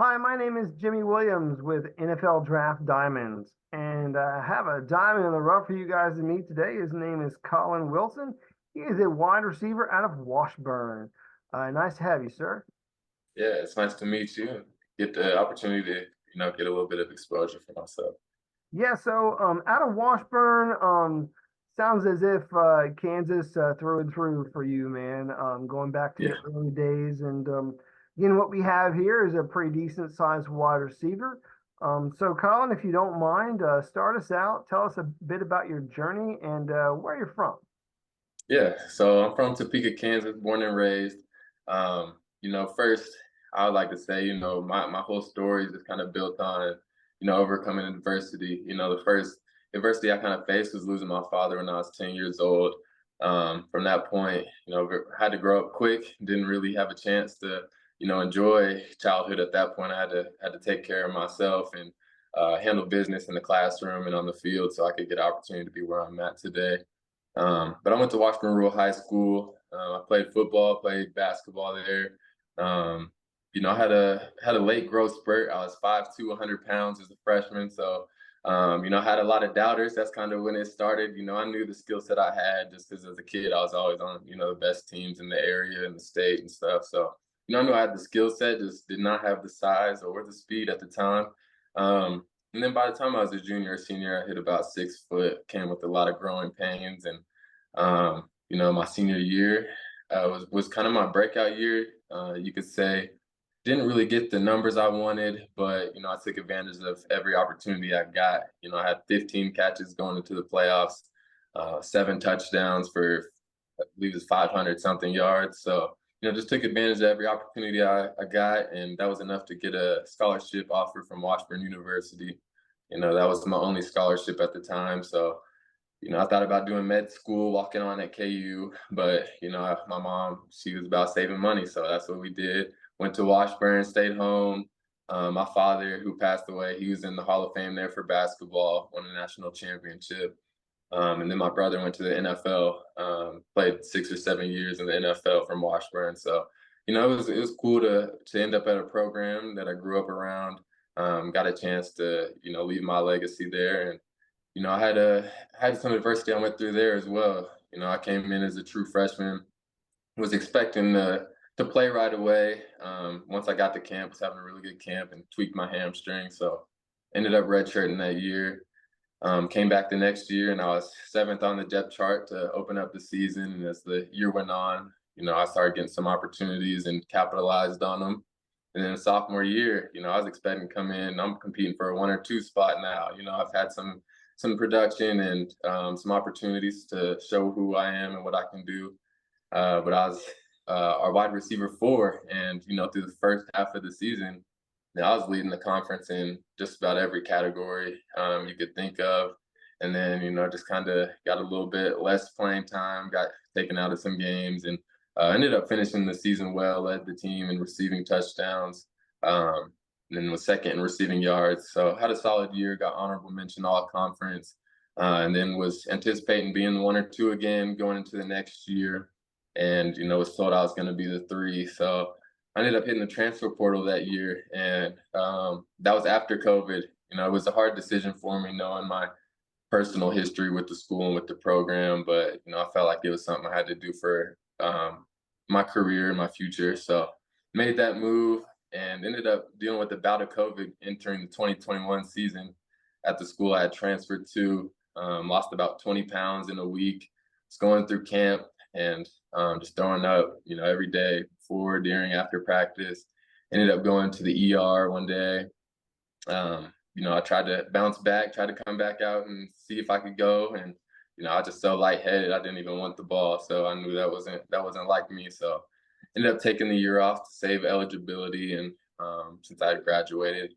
Hi, my name is Jimmy Williams with NFL Draft Diamonds, and I have a diamond in the rough for you guys to meet today. His name is Collin Wilson. He is a wide receiver out of Washburn. Nice to have you, sir. Yeah, it's nice to meet you and get the opportunity to, get a little bit of exposure for myself. Yeah, so out of Washburn, sounds as if Kansas through and through for you, man. Going back to Yeah. your early days, and again, what we have here is a pretty decent sized wide receiver. So, Colin, if you don't mind, start us out. Tell us a bit about your journey and where you're from. Yeah. So I'm from Topeka, Kansas, born and raised. First I would like to say, my whole story is just kind of built on, overcoming adversity. The first adversity I kind of faced was losing my father when I was 10 years old. From that point, had to grow up quick, didn't really have a chance to, enjoy childhood at that point. I had to take care of myself and handle business in the classroom and on the field so I could get an opportunity to be where I'm at today. But I went to Washburn Rural High School. I played football, played basketball there. Um, I had a late growth spurt. I was 5'2", 100 pounds as a freshman. So, I had a lot of doubters. That's kind of when it started. I knew the skill set I had just because as a kid, I was always on, the best teams in the area and the state and stuff. So, I knew I had the skill set, just did not have the size or the speed at the time. And then by the time I was a junior or senior, I hit about 6 foot, came with a lot of growing pains. And, my senior year was kind of my breakout year. You could say didn't really get the numbers I wanted, but, I took advantage of every opportunity I got. I had 15 catches going into the playoffs, 7 touchdowns for, I believe it was 500 something yards. So, just took advantage of every opportunity I got, and that was enough to get a scholarship offer from Washburn University. That was my only scholarship at the time. So, I thought about doing med school, walking on at KU, but, my mom, she was about saving money. So that's what we did. Went to Washburn, stayed home. My father, who passed away, he was in the Hall of Fame there for basketball, won a national championship. And then my brother went to the NFL, played 6 or 7 years in the NFL from Washburn. So, it was cool to end up at a program that I grew up around. Got a chance to, leave my legacy there. And, I had some adversity I went through there as well. I came in as a true freshman, was expecting to play right away. Once I got to camp, was having a really good camp and tweaked my hamstring. So ended up redshirting that year. Came back the next year and I was seventh on the depth chart to open up the season. And as the year went on, I started getting some opportunities and capitalized on them. And then sophomore year, I was expecting to come in. I'm competing for a 1 or 2 spot now. I've had some production and some opportunities to show who I am and what I can do. But I was our wide receiver 4, and through the first half of the season, I was leading the conference in just about every category you could think of. And then, just kind of got a little bit less playing time, got taken out of some games, and ended up finishing the season well, led the team in receiving touchdowns, and then was second in receiving yards. So had a solid year, got honorable mention all conference, and then was anticipating being 1 or 2 again going into the next year. And, was told I was going to be the 3. So I ended up hitting the transfer portal that year, and that was after COVID. It was a hard decision for me, knowing my personal history with the school and with the program, but I felt like it was something I had to do for my career and my future. So made that move and ended up dealing with the bout of COVID entering the 2021 season at the school I had transferred to. Lost about 20 pounds in a week. Was going through camp and just throwing up, every day, before, during, after practice. Ended up going to the ER one day. I tried to bounce back, tried to come back out and see if I could go. And, I was just so lightheaded, I didn't even want the ball. So I knew that wasn't like me. So ended up taking the year off to save eligibility. And since I had graduated,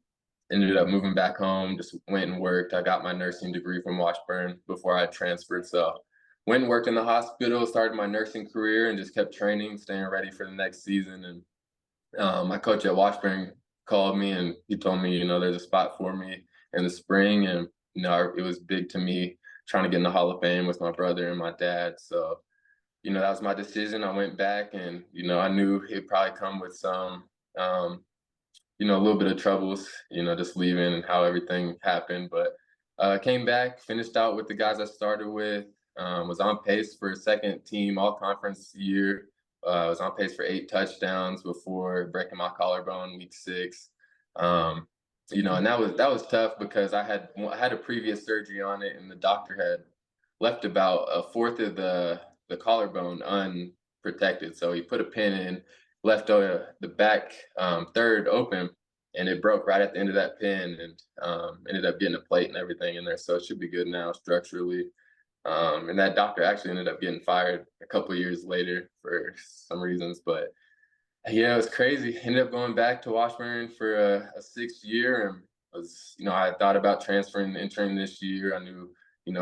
ended up moving back home, just went and worked. I got my nursing degree from Washburn before I transferred. So went and worked in the hospital, started my nursing career, and just kept training, staying ready for the next season. And my coach at Washburn called me and he told me, there's a spot for me in the spring. And, it was big to me trying to get in the Hall of Fame with my brother and my dad. So, that was my decision. I went back and, I knew it'd probably come with some a little bit of troubles, just leaving and how everything happened. But came back, finished out with the guys I started with, was on pace for a second team all conference year. Was on pace for 8 touchdowns before breaking my collarbone week 6. Um, and that was tough because I had a previous surgery on it, and the doctor had left about a fourth of the collarbone unprotected. So he put a pin in, left the back third open, and it broke right at the end of that pin, and ended up getting a plate and everything in there. So it should be good now structurally. And that doctor actually ended up getting fired a couple of years later for some reasons, but yeah, it was crazy. Ended up going back to Washburn for a 6th year, and I thought about transferring, entering this year. I knew,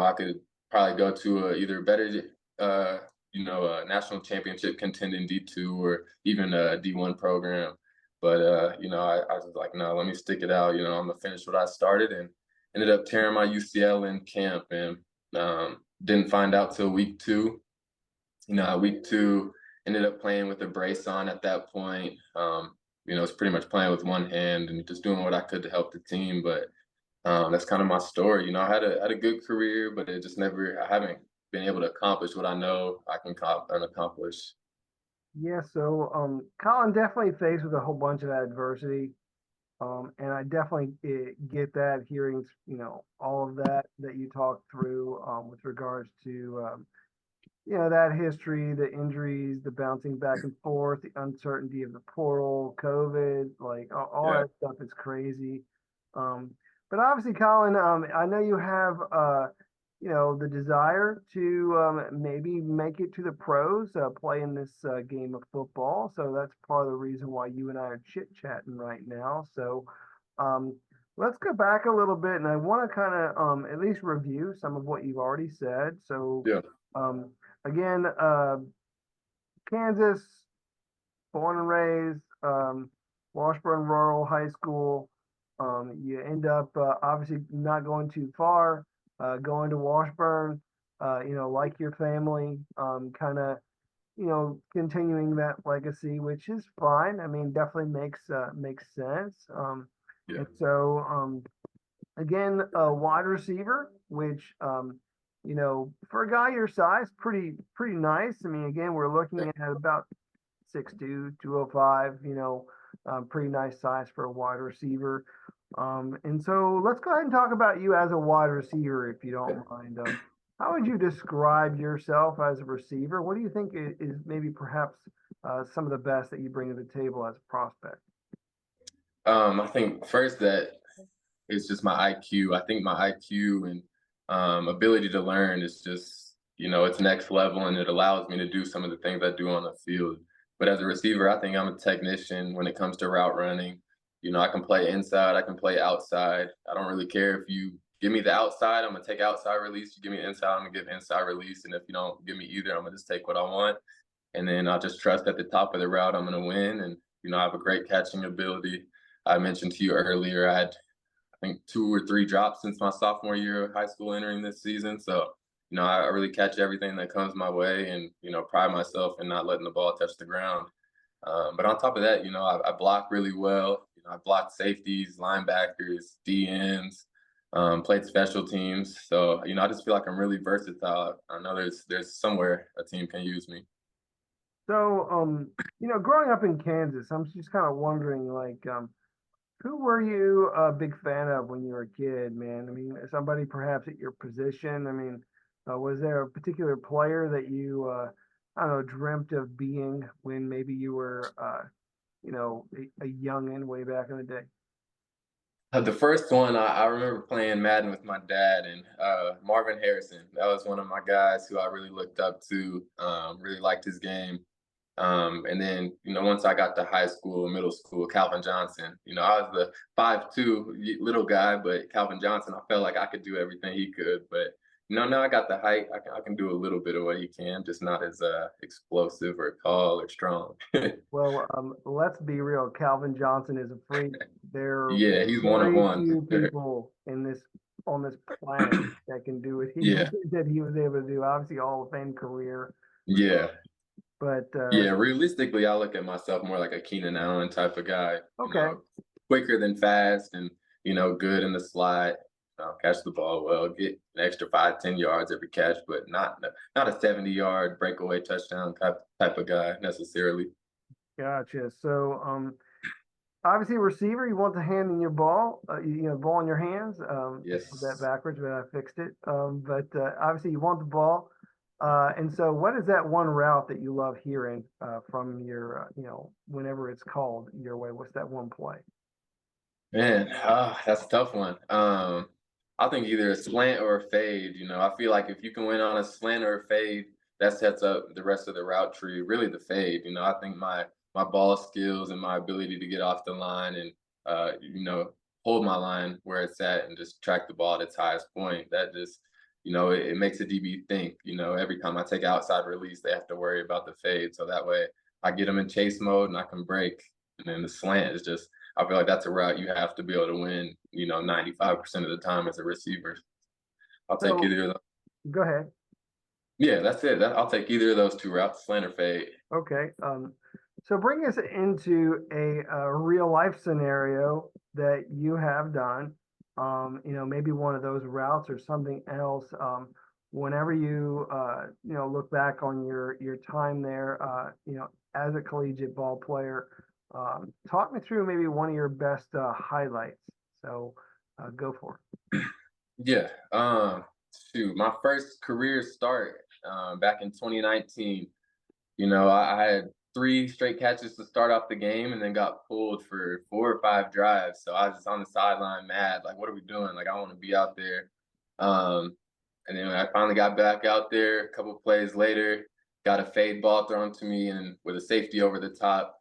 I could probably go to either a better, a national championship contending D2 or even a D1 program. But I was like, no, let me stick it out. I'm gonna finish what I started, and ended up tearing my UCL in camp, and didn't find out till week 2. Week 2 ended up playing with a brace on at that point. It's pretty much playing with one hand and just doing what I could to help the team. But that's kind of my story. I had a good career, but I haven't been able to accomplish what I know I can accomplish. Yeah, so Colin definitely faced with a whole bunch of adversity. And I definitely get that hearing, all of that you talked through with regards to, that history, the injuries, the bouncing back and forth, the uncertainty of the portal, COVID, like all Yeah. that stuff is crazy. Um, but obviously, Colin, I know you have, the desire to maybe make it to the pros, play in this game of football. So that's part of the reason why you and I are chit-chatting right now. So um, let's go back a little bit, and I want to kind of at least review some of what you've already said. So Yeah. um, again, Kansas, born and raised, Washburn Rural High School. You end up obviously not going too far, going to Washburn, like your family, kind of, continuing that legacy, which is fine. I mean, definitely makes sense. Yeah. And so, again, a wide receiver, which for a guy your size, pretty nice. I mean, again, we're looking at about 6'2", 205, pretty nice size for a wide receiver. And so let's go ahead and talk about you as a wide receiver, if you don't mind. How would you describe yourself as a receiver? What do you think is maybe perhaps some of the best that you bring to the table as a prospect? I think first that it's just my IQ. I think my IQ and ability to learn is just, it's next level, and it allows me to do some of the things I do on the field. But as a receiver, I think I'm a technician when it comes to route running. I can play inside, I can play outside. I don't really care if you give me the outside, I'm gonna take outside release. You give me the inside, I'm gonna give inside release. And if you don't give me either, I'm gonna just take what I want. And then I'll just trust at the top of the route I'm gonna win. And I have a great catching ability. I mentioned to you earlier, I had I think 2 or 3 drops since my sophomore year of high school entering this season. So, I really catch everything that comes my way, and, pride myself in not letting the ball touch the ground. But on top of that, I block really well. I block safeties, linebackers, DNs, played special teams. So, I just feel like I'm really versatile. I know there's somewhere a team can use me. So, growing up in Kansas, I'm just kind of wondering, like, who were you a big fan of when you were a kid, man? I mean, somebody perhaps at your position. I mean, was there a particular player that you, I don't know, dreamt of being when maybe you were, a youngin' way back in the day? The first one, I remember playing Madden with my dad, and Marvin Harrison. That was one of my guys who I really looked up to. Really liked his game. And then, once I got to high school, middle school, Calvin Johnson. I was the 5'2" little guy, but Calvin Johnson, I felt like I could do everything he could. But now I got the height. I can do a little bit of what he can, just not as explosive or tall or strong. Well, let's be real. Calvin Johnson is a freak. There are Yeah, he's one of very one. few people on this planet that can do what he Yeah, that he was able to do. Obviously, Hall of Fame career, yeah. but Yeah, realistically, I look at myself more like a Keenan Allen type of guy. okay. quicker than fast and, good in the slot. Catch the ball well, get an extra 5, 10 yards every catch, but not a 70-yard breakaway touchdown type of guy necessarily. Gotcha. So, obviously, receiver, you want the hand in your ball, ball in your hands. I said that Yes. backwards, but I fixed it. But obviously, you want the ball. And so, what is that one route that you love hearing from your, whenever it's called your way? What's that one play? Man, that's a tough one. I think either a slant or a fade. I feel like if you can win on a slant or a fade, that sets up the rest of the route tree. Really, the fade. I think my ball skills and my ability to get off the line and hold my line where it's at and just track the ball at its highest point. That just it makes a DB think. Every time I take outside release, they have to worry about the fade. So that way, I get them in chase mode and I can break. And then the slant is just I feel like that's a route you have to be able to win, 95% of the time as a receiver. I'll take So, either of those. go ahead. Yeah, that's it. I'll take either of those two routes, slant or fade. Okay. So bring us into a real life scenario that you have done. Maybe one of those routes or something else. Whenever you look back on your time there, as a collegiate ball player, talk me through maybe one of your best highlights. So go for Yeah. Shoot, my first career start back in 2019. I had 3 straight catches to start off the game and then got pulled for 4 or 5 drives. So I was just on the sideline mad, like, what are we doing? Like, I want to be out there. Um, and then I finally got back out there a couple plays later, got a fade ball thrown to me and with a safety over the top,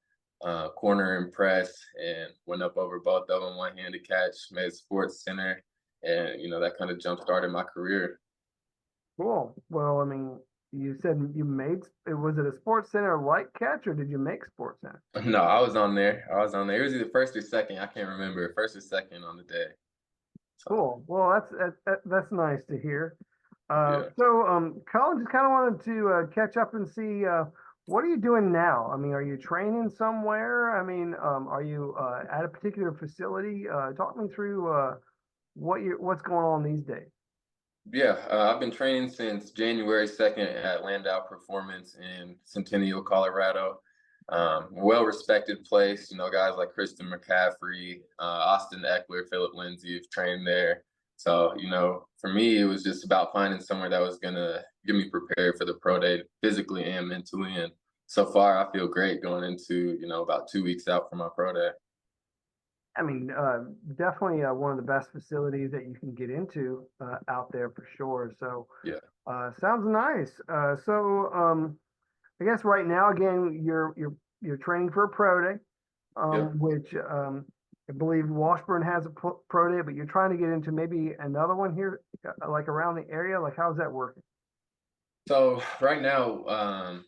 corner and press, and went up over both of them, one-handed catch, made Sports Center. And, that kind of jump started my career. Cool. Well, I mean, you said you made, was it a Sports Center light catch or did you make Sports Center? No, I was on there. I was on there. It was either first or second. I can't remember. First or second on the day. So Cool. Well, that's nice to hear. yeah. Colin, just kind of wanted to catch up and see what are you doing now? I mean, are you training somewhere? I mean, are you at a particular facility? Talk me through what's going on these days. Yeah, I've been training since January 2nd at Landau Performance in Centennial, Colorado. Well-respected place. Guys like Kristen McCaffrey, Austin Eckler, Philip Lindsay have trained there. So, for me, it was just about finding somewhere that was going to get me prepared for the pro day physically and mentally. And so far, I feel great going into, about 2 weeks out from my pro day. I mean, definitely one of the best facilities that you can get into out there for sure. So, Yeah. sounds nice. I guess right now, again, you're training for a pro day, Yep. which I believe Washburn has a pro day, but you're trying to get into maybe another one here, like around the area. Like, how's that working? So right now,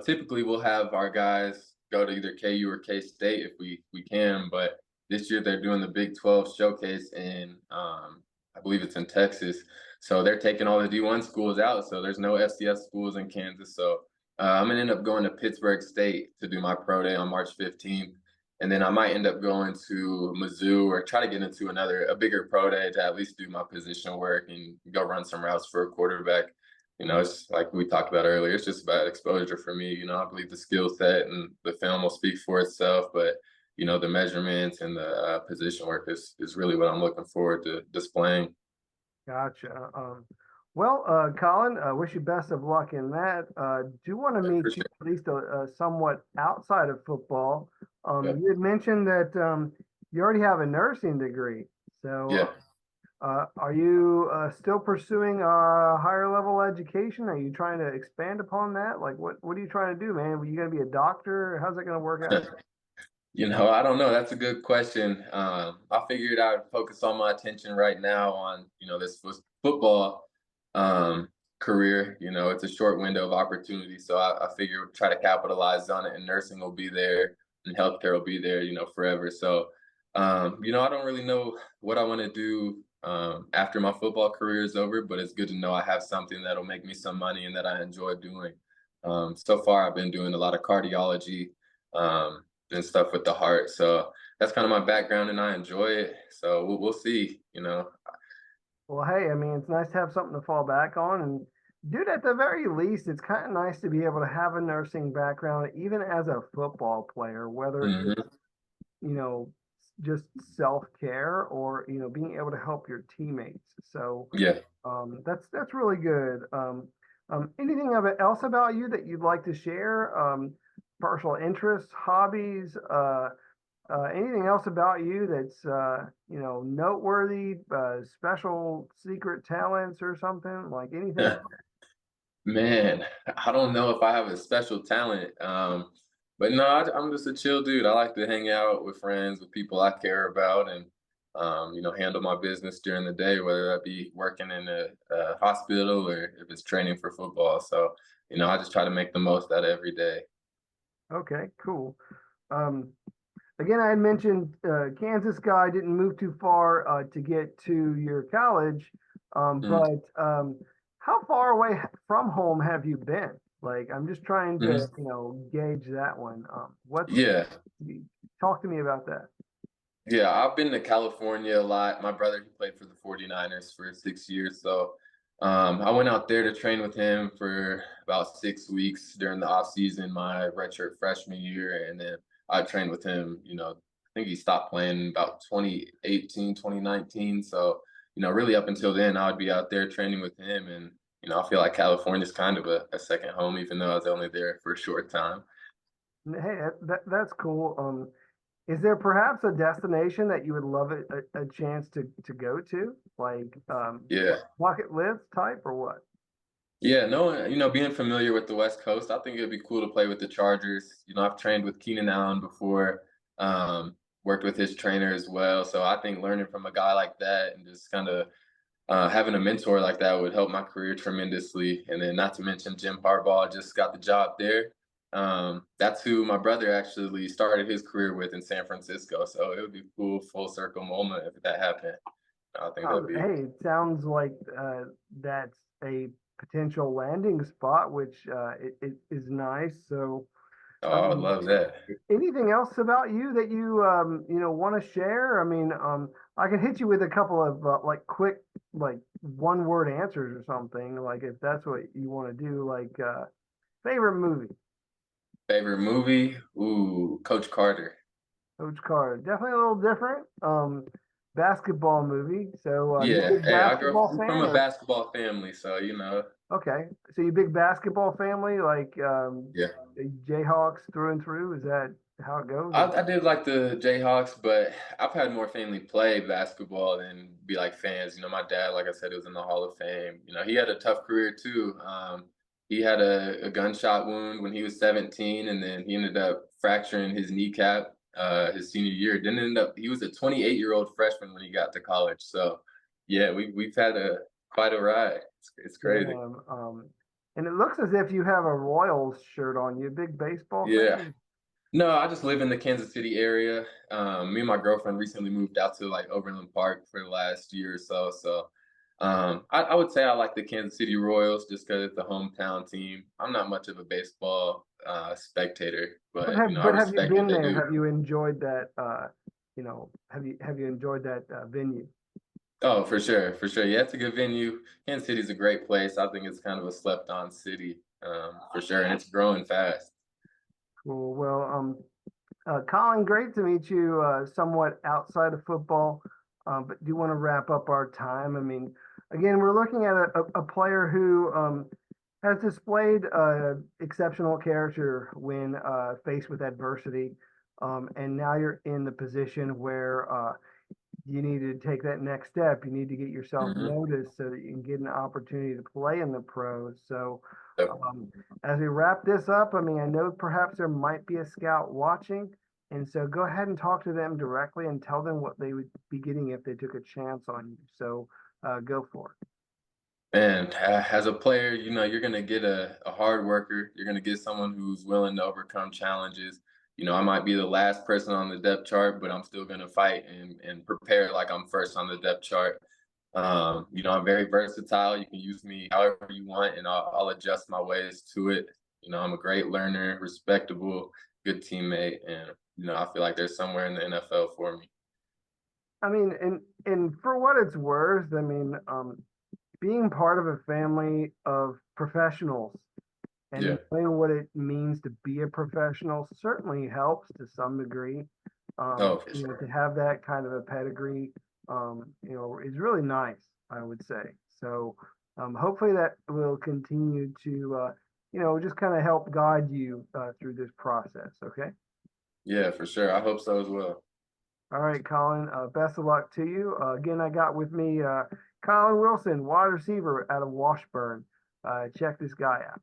typically we'll have our guys go to either KU or K State if we can. But this year they're doing the Big 12 showcase in, I believe it's in Texas. So they're taking all the D1 schools out. So there's no FCS schools in Kansas. So I'm gonna end up going to Pittsburgh State to do my pro day on March 15th. And then I might end up going to Mizzou or try to get into a bigger pro day to at least do my position work and go run some routes for a quarterback. It's like we talked about earlier. It's just about exposure for me. I believe the skill set and the film will speak for itself, but the measurements and the position work is really what I'm looking forward to displaying. Gotcha. Colin, I wish you best of luck in that. Do want to I meet you appreciate at least somewhat outside of football. it. You had mentioned that you already have a nursing degree. So, Yeah. are you still pursuing a higher level education? Are you trying to expand upon that? Like, what are you trying to do, man? Are you going to be a doctor? How's that going to work out? Yeah. I don't know. That's a good question. I figured I'd focus all my attention right now on, this football career. It's a short window of opportunity. So I figure try to capitalize on it, and nursing will be there and healthcare will be there, forever. So, I don't really know what I want to do after my football career is over, but it's good to know I have something that'll make me some money and that I enjoy doing. So far, I've been doing a lot of cardiology. and stuff with the heart. So that's kind of my background, and I enjoy it. So we'll see. Well, hey, I mean, it's nice to have something to fall back on. And dude, at the very least, it's kind of nice to be able to have a nursing background, even as a football player, whether it's, Hmm. you know, just self-care or, being able to help your teammates. So Yeah. that's really good. Anything of it else about you that you'd like to share? Personal interests, hobbies, anything else about you that's noteworthy, special secret talents or something like anything? Man, I don't know if I have a special talent, but no, I'm just a chill dude. I like to hang out with friends, with people I care about, and handle my business during the day, whether that be working in a hospital or if it's training for football. So, I just try to make the most out of every day. Okay, cool. Um, Again, I had mentioned Kansas guy didn't move too far to get to your college, Mhm. but how far away from home have you been? Like, I'm just trying to, Mhm. gauge that one. Yeah. Talk to me about that. Yeah, I've been to California a lot. My brother, he played for the 49ers for 6 years. So I went out there to train with him for about 6 weeks during the off season, my redshirt freshman year. And then I trained with him, I think he stopped playing about 2018, 2019. So, really up until then, I would be out there training with him. And, I feel like California's kind of a second home, even though I was only there for a short time. Hey, that's cool. Is there perhaps a destination that you would love a chance to go to, like Yeah. bucket list type or what? Yeah, no, being familiar with the West Coast, I think it'd be cool to play with the Chargers. I've trained with Keenan Allen before, worked with his trainer as well. So I think learning from a guy like that and just kind of having a mentor like that would help my career tremendously. And then, not to mention, Jim Harbaugh just got the job there. That's who my brother actually started his career with in San Francisco. So it would be a cool full circle moment if that happened. I think that'd be. Hey, it sounds like that's a potential landing spot, which it is nice. So, Oh, I would um, love that. anything else about you that you want to share? I mean, I can hit you with a couple of like quick, like one word answers or something. Like if that's what you want to do. Like favorite movie, Favorite movie? Ooh, Coach Carter. Coach Carter. Definitely a little different. Basketball movie. So you a Yeah. big Hey, basketball I'm from fan a or? basketball family, so Okay, so you big basketball family, like yeah. Jayhawks through and through. Is that how it goes? I did like the Jayhawks, but I've had more family play basketball than be like fans. My dad, like I said, was in the Hall of Fame. He had a tough career too. He had a gunshot wound when he was 17, and then he ended up fracturing his kneecap his senior year. Didn't end up. He was a 28-year-old freshman when he got to college. So, yeah, we've had a quite a ride. It's crazy. Damn. And it looks as if you have a Royals shirt on. You a big baseball Yeah. fan? No, I just live in the Kansas City area. Me and my girlfriend recently moved out to like Overland Park for the last year or so. So I would say I like the Kansas City Royals just because it's the hometown team. I'm not much of a baseball spectator, but I Have you respect what been they there? do. Have you enjoyed that? Have you enjoyed that venue? Oh, for sure, for sure. Yeah, it's a good venue. Kansas City's a great place. I think it's kind of a slept-on city, for sure, and it's growing fast. Cool. Well, Colin, great to meet you. Somewhat outside of football, but do want to wrap up our time. I mean, again, we're looking at a player who has displayed exceptional character when faced with adversity. And now you're in the position where you need to take that next step. You need to get yourself Hmm. noticed so that you can get an opportunity to play in the pros. So, um, as we wrap this up, I mean, I know perhaps there might be a scout watching. And so go ahead and talk to them directly and tell them what they would be getting if they took a chance on you. So go for it. And as a player, you're going to get a hard worker. You're going to get someone who's willing to overcome challenges. I might be the last person on the depth chart, but I'm still going to fight and prepare like I'm first on the depth chart. I'm very versatile. You can use me however you want, and I'll adjust my ways to it. I'm a great learner, respectable, good teammate, and I feel like there's somewhere in the NFL for me. I mean, and for what it's worth, I mean, being part of a family of professionals Yeah. and knowing what it means to be a professional certainly helps to some degree. Oh, for You know, to sure. have that kind of a pedigree, is really nice, I would say. So, hopefully that will continue to, just kind of help guide you through this process. Okay. Yeah, for sure. I hope so as well. All right, Colin. Best of luck to you. Again, I got with me Colin Wilson, wide receiver out of Washburn. Check this guy out.